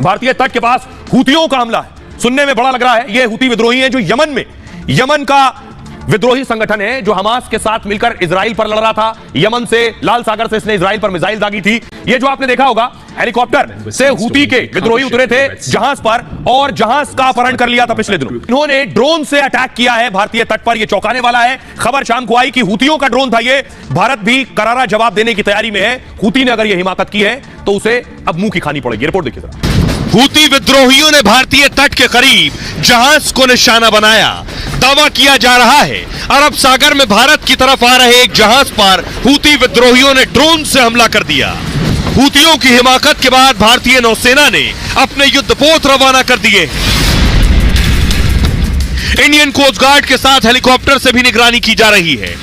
भारतीय तट के पास हूतियों का हमला है। सुनने में बड़ा लग रहा है, ये हूती विद्रोही हैं जो यमन का विद्रोही संगठन है जो हमास के साथ मिलकर इजराइल पर लड़ रहा था। यमन से, लाल सागर से इसने इजराइल पर मिसाइल दागी थी। ये जो आपने देखा होगा, हेलीकॉप्टर से हूती के विद्रोही उतरे थे जहाज पर और जहाज का अपहरण कर लिया था पिछले दिनों। इन्होंने ड्रोन से अटैक किया है भारतीय तट पर। यह चौंकाने वाला है। खबर शाम को आई कि हूतियों का ड्रोन था ये। भारत भी करारा जवाब देने की तैयारी में है। हूती ने अगर यह हिमाकत की है तो उसे अब मुंह की खानी पड़ेगी। रिपोर्ट देखिए जरा। हूती विद्रोहियों ने भारतीय तट के करीब जहाज को निशाना बनाया। दावा किया जा रहा है अरब सागर में भारत की तरफ आ रहे एक जहाज पर हूती विद्रोहियों ने ड्रोन से हमला कर दिया। हूतियों की हिमाकत के बाद भारतीय नौसेना ने अपने युद्धपोत रवाना कर दिए। इंडियन कोस्ट गार्ड के साथ हेलीकॉप्टर से भी निगरानी की जा रही है।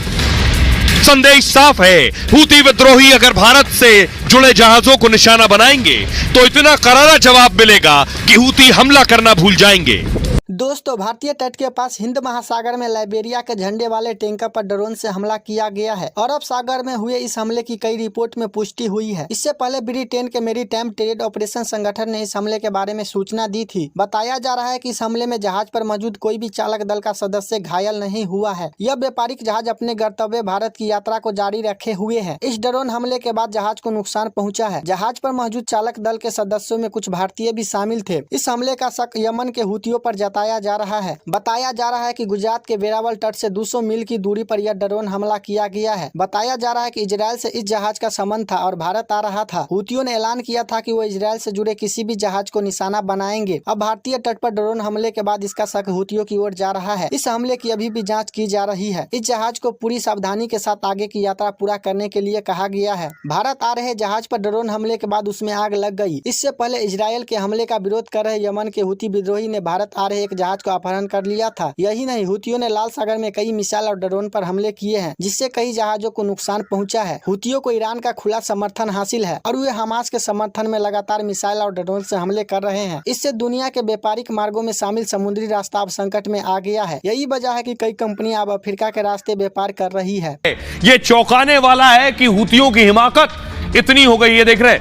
संदेश साफ है, हूती विद्रोही अगर भारत से जुड़े जहाजों को निशाना बनाएंगे तो इतना करारा जवाब मिलेगा कि हूती हमला करना भूल जाएंगे। दोस्तों, भारतीय तट के पास हिंद महासागर में लाइबेरिया के झंडे वाले टैंकर पर ड्रोन से हमला किया गया है। अरब सागर में हुए इस हमले की कई रिपोर्ट में पुष्टि हुई है। इससे पहले ब्रिटेन के मैरीटाइम ट्रेड ऑपरेशन संगठन ने इस हमले के बारे में सूचना दी थी। बताया जा रहा है कि इस हमले में जहाज पर मौजूद कोई भी चालक दल का सदस्य घायल नहीं हुआ है। यह व्यापारिक जहाज अपने गंतव्य भारत की यात्रा को जारी रखे हुए है। इस ड्रोन हमले के बाद जहाज को नुकसान पहुँचा है। जहाज पर मौजूद चालक दल के सदस्यों में कुछ भारतीय भी शामिल थे। इस हमले का शक यमन के हूतियों पर जताया जा रहा है। बताया जा रहा है कि गुजरात के वेरावल तट से 200 मील की दूरी पर यह ड्रोन हमला किया गया है। बताया जा रहा है कि इजराइल से इस जहाज का संबंध था और भारत आ रहा था। हूतियों ने ऐलान किया था कि वो इजराइल से जुड़े किसी भी जहाज को निशाना बनाएंगे। अब भारतीय तट पर ड्रोन हमले के बाद इसका शक हूतियों की ओर जा रहा है। इस हमले की अभी भी जाँच की जा रही है। इस जहाज को पूरी सावधानी के साथ आगे की यात्रा पूरा करने के लिए कहा गया है। भारत आ रहे जहाज पर ड्रोन हमले के बाद उसमें आग लग गई। इससे पहले इजराइल के हमले का विरोध कर रहे यमन के हूती विद्रोही ने भारत आ रहे एक जहाज को अपहरण कर लिया था। यही नहीं, हूतियों ने लाल सागर में कई मिसाइल और ड्रोन पर हमले किए हैं, जिससे कई जहाजों को नुकसान पहुंचा है। हूतियों को ईरान का खुला समर्थन हासिल है और वे हमास के समर्थन में लगातार मिसाइल और ड्रोन से हमले कर रहे हैं। इससे दुनिया के व्यापारिक मार्गों में शामिल समुद्री रास्ता अब संकट में आ गया है। यही वजह है कि कई कंपनियां अब अफ्रीका के रास्ते व्यापार कर रही है। ये चौंकाने वाला है कि हूतियों की हिमाकत इतनी हो गई है। देख रहे,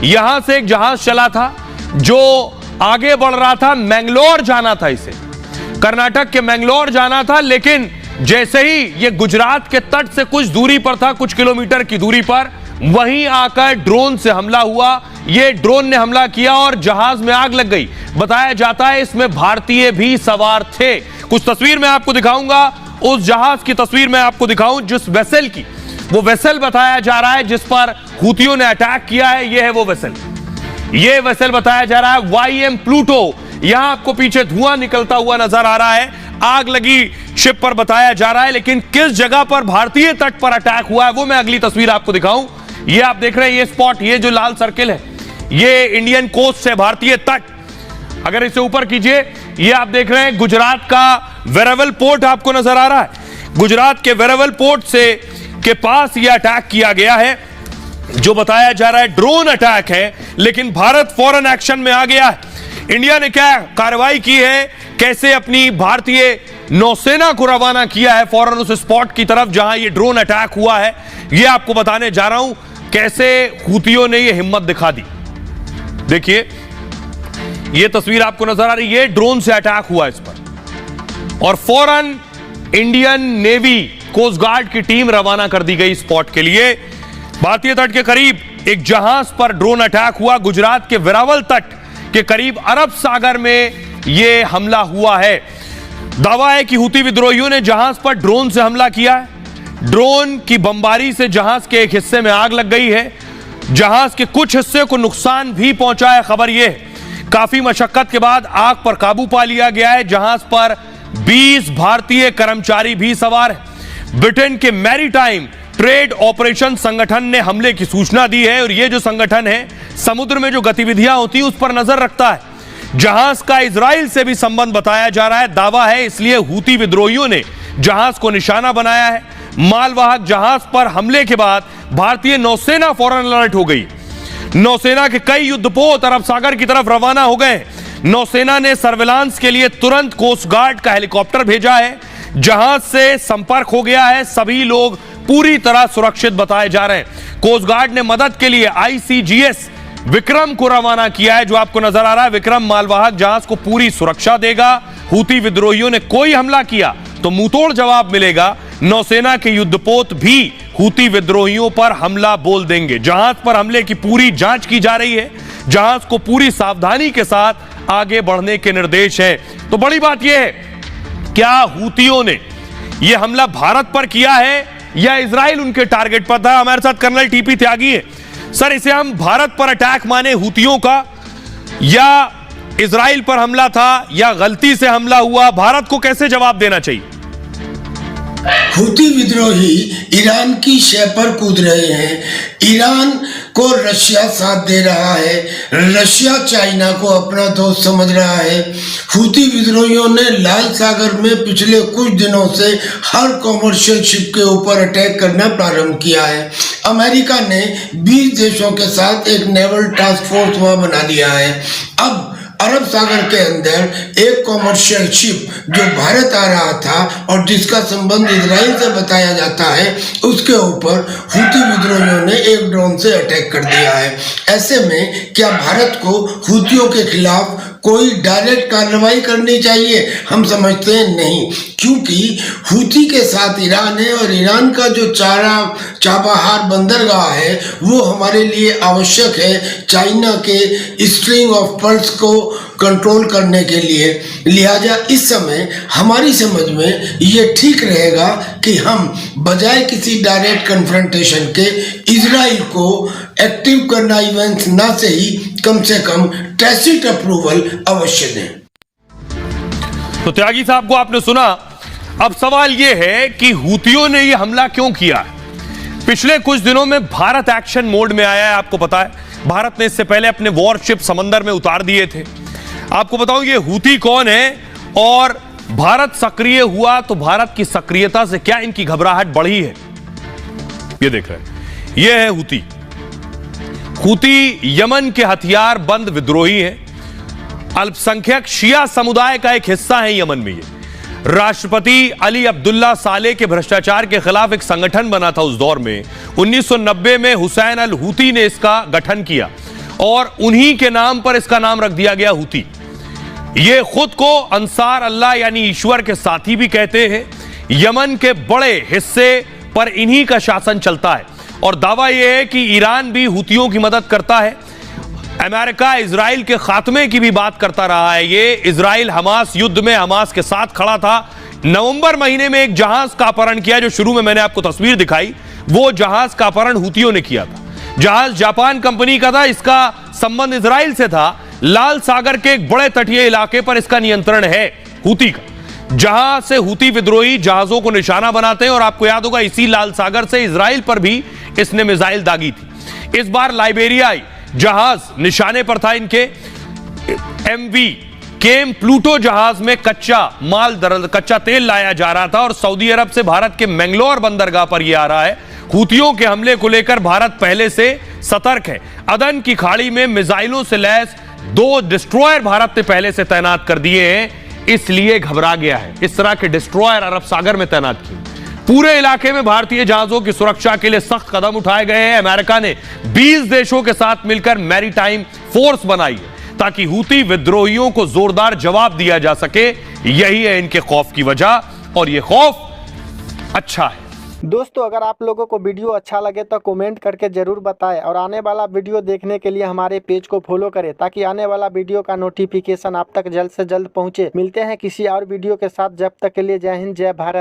यहां से एक जहाज चला था जो आगे बढ़ रहा था, मैंगलोर जाना था, इसे कर्नाटक के मैंगलोर जाना था। लेकिन जैसे ही ये गुजरात के तट से कुछ दूरी पर था, कुछ किलोमीटर की दूरी पर, वहीं आकर ड्रोन से हमला हुआ। ये ड्रोन ने हमला किया और जहाज में आग लग गई। बताया जाता है इसमें भारतीय भी सवार थे। कुछ तस्वीर मैं आपको दिखाऊंगा, उस जहाज की तस्वीर मैं आपको दिखाऊं जिस वेसल की, वो वेसल बताया जा रहा है जिस पर हूतियों ने अटैक किया है। ये है वो वेसल, ये वेसल बताया जा रहा है YM प्लूटो। यहां आपको पीछे धुआं निकलता हुआ नजर आ रहा है। आग लगी शिप पर बताया जा रहा है, लेकिन किस जगह पर भारतीय तट पर अटैक हुआ है वो मैं अगली तस्वीर आपको दिखाऊं। ये आप देख रहे हैं, ये स्पॉट, ये जो लाल सर्किल है, ये इंडियन कोस्ट से भारतीय तट। अगर इसे ऊपर कीजिए, ये आप देख रहे हैं गुजरात का वेरावल पोर्ट आपको नजर आ रहा है। गुजरात के वेरावल पोर्ट से के पास यह अटैक किया गया है, जो बताया जा रहा है ड्रोन अटैक है, लेकिन भारत फौरन एक्शन में आ गया है। इंडिया ने क्या कार्रवाई की है, कैसे अपनी भारतीय नौसेना को रवाना किया है फौरन उस स्पॉट की तरफ जहां ये ड्रोन अटैक हुआ है, ये आपको बताने जा रहा हूं। कैसे हूतियों ने ये हिम्मत दिखा दी। देखिए, ये तस्वीर आपको नजर आ रही है, ड्रोन से अटैक हुआ इस पर और फौरन इंडियन नेवी कोस्ट गार्ड की टीम रवाना कर दी गई स्पॉट के लिए। भारतीय तट के करीब एक जहाज पर ड्रोन अटैक हुआ। गुजरात के वेरावल तट के करीब अरब सागर में यह हमला हुआ है। दावा है कि हूती विद्रोहियों ने जहाज पर ड्रोन से हमला किया है। ड्रोन की बमबारी से जहाज के एक हिस्से में आग लग गई है। जहाज के कुछ हिस्से को नुकसान भी पहुंचा है। खबर यह है, काफी मशक्कत के बाद आग पर काबू पा लिया गया है। जहाज पर 20 भारतीय कर्मचारी भी सवार हैं। ब्रिटेन के मैरीटाइम ट्रेड ऑपरेशन संगठन ने हमले की सूचना दी है और यह जो संगठन है समुद्र में जो गतिविधियां होती है उस पर नजर रखता है। जहाज का इजराइल से भी संबंध बताया जा रहा है। दावा है इसलिए हूती विद्रोहियों ने जहाज को निशाना बनाया है। मालवाहक जहाज पर हमले के बाद भारतीय नौसेना फौरन अलर्ट हो गई। नौसेना के कई युद्धपोत अरब सागर की तरफ रवाना हो गए। नौसेना ने सर्विलांस के लिए तुरंत कोस्ट गार्ड का हेलीकॉप्टर भेजा है। जहाज से संपर्क हो गया है। सभी लोग पूरी तरह सुरक्षित बताए जा रहे हैं। कोस्ट गार्ड ने मदद के लिए ICGS विक्रम को रवाना किया है, जो आपको नजर आ रहा है। विक्रम मालवाहक जहाज को पूरी सुरक्षा देगा। हूती विद्रोहियों ने कोई हमला किया तो मुंहतोड़ जवाब मिलेगा। नौसेना के युद्धपोत भी हूती विद्रोहियों पर हमला बोल देंगे। जहाज पर हमले की पूरी जांच की जा रही है। जहाज को पूरी सावधानी के साथ आगे बढ़ने के निर्देश है। तो बड़ी बात यह है, क्या हूतियों ने यह हमला भारत पर किया है या इजराइल उनके टारगेट पर था? हमारे साथ कर्नल टीपी त्यागी है। सर, इसे हम भारत पर अटैक माने हूतियों का, या इजराइल पर हमला था, या गलती से हमला हुआ? भारत को कैसे जवाब देना चाहिए? हूती विद्रोही ईरान की शह पर कूद रहे हैं। ईरान को रशिया साथ दे रहा है। रशिया चाइना को अपना दोस्त समझ रहा है। हूती विद्रोहियों ने लाल सागर में पिछले कुछ दिनों से हर कॉमर्शियल शिप के ऊपर अटैक करना प्रारंभ किया है। अमेरिका ने 20 देशों के साथ एक नेवल टास्क फोर्स वहां बना दिया है। अब अरब सागर के अंदर एक कॉमर्शियल शिप जो भारत आ रहा था और जिसका संबंध इजराइल से बताया जाता है, उसके ऊपर हूती विद्रोहियों ने एक ड्रोन से अटैक कर दिया है। ऐसे में क्या भारत को हूतियों के खिलाफ कोई डायरेक्ट कार्रवाई करनी चाहिए? हम समझते हैं नहीं, क्योंकि हूती के साथ ईरान है और ईरान का जो चाबहार बंदरगाह है वो हमारे लिए आवश्यक है चाइना के स्ट्रिंग ऑफ पर्ल्स को कंट्रोल करने के लिए। लिहाजा इस समय हमारी समझ में ये ठीक रहेगा कि हम बजाय किसी डायरेक्ट कन्फ्रंटेशन के इजराइल को एक्टिव करना इवेंट्स ना से ही कम से कम टैसिट अप्रूवल अवश्य दें। तो त्यागी साहब को आपने सुना। अब सवाल यह है कि हूतियों ने यह हमला क्यों किया है? पिछले कुछ दिनों में भारत एक्शन मोड में आया है। आपको पता है, भारत ने इससे पहले अपने वॉरशिप समंदर में उतार दिए थे। आपको बताऊं ये हूती कौन है और भारत सक्रिय हुआ तो भारत की सक्रियता से क्या इनकी घबराहट बढ़ी है? ये देख रहे हैं, ये है हूती। हूती यमन के हथियार बंद विद्रोही हैं। अल्पसंख्यक शिया समुदाय का एक हिस्सा है यमन में। ये राष्ट्रपति अली अब्दुल्ला साले के भ्रष्टाचार के खिलाफ एक संगठन बना था उस दौर में। 1990 में हुसैन अल हूती ने इसका गठन किया और उन्हीं के नाम पर इसका नाम रख दिया गया हूती। ये खुद को अंसार अल्लाह यानी ईश्वर के साथी भी कहते हैं। यमन के बड़े हिस्से पर इन्हीं का शासन चलता है और दावा यह है कि ईरान भी हूतियों की मदद करता है। अमेरिका इजराइल के खात्मे की भी बात करता रहा है। ये इजराइल हमास युद्ध में हमास के साथ खड़ा था। नवंबर महीने में एक जहाज का अपहरण किया, जो शुरू में मैंने आपको तस्वीर दिखाई, वो जहाज का अपहरण हूतियों ने किया था। जहाज जापान कंपनी का था, इसका संबंध इजराइल से था। लाल सागर के एक बड़े तटीय इलाके पर इसका नियंत्रण है हूती का, जहां से हूती विद्रोही जहाजों को निशाना बनाते हैं। और आपको याद होगा, इसी लाल सागर से इजराइल पर भी इसने मिसाइल दागी थी। इस बार लाइबेरियाई जहाज निशाने पर था इनके। एमवी केम प्लूटो जहाज में कच्चा तेल लाया जा रहा था और सऊदी अरब से भारत के मैंगलोर बंदरगाह पर यह आ रहा है। हूतियों के हमले को लेकर भारत पहले से सतर्क है। अदन की खाड़ी में मिसाइलों से लैस 2 डिस्ट्रॉयर भारत ने पहले से तैनात कर दिए हैं, इसलिए घबरा गया है। इस तरह के डिस्ट्रॉयर अरब सागर में तैनात किए। पूरे इलाके में भारतीय जहाजों की सुरक्षा के लिए सख्त कदम उठाए गए हैं। अमेरिका ने 20 देशों के साथ मिलकर मैरीटाइम फोर्स बनाई है ताकि हूती विद्रोहियों को जोरदार जवाब दिया जा सके। यही है इनके खौफ की वजह और यह खौफ अच्छा है। दोस्तों, अगर आप लोगों को वीडियो अच्छा लगे तो कमेंट करके जरूर बताएं और आने वाला वीडियो देखने के लिए हमारे पेज को फॉलो करें ताकि आने वाला वीडियो का नोटिफिकेशन आप तक जल्द से जल्द पहुंचे। मिलते हैं किसी और वीडियो के साथ, जब तक के लिए जय हिंद, जय भारत।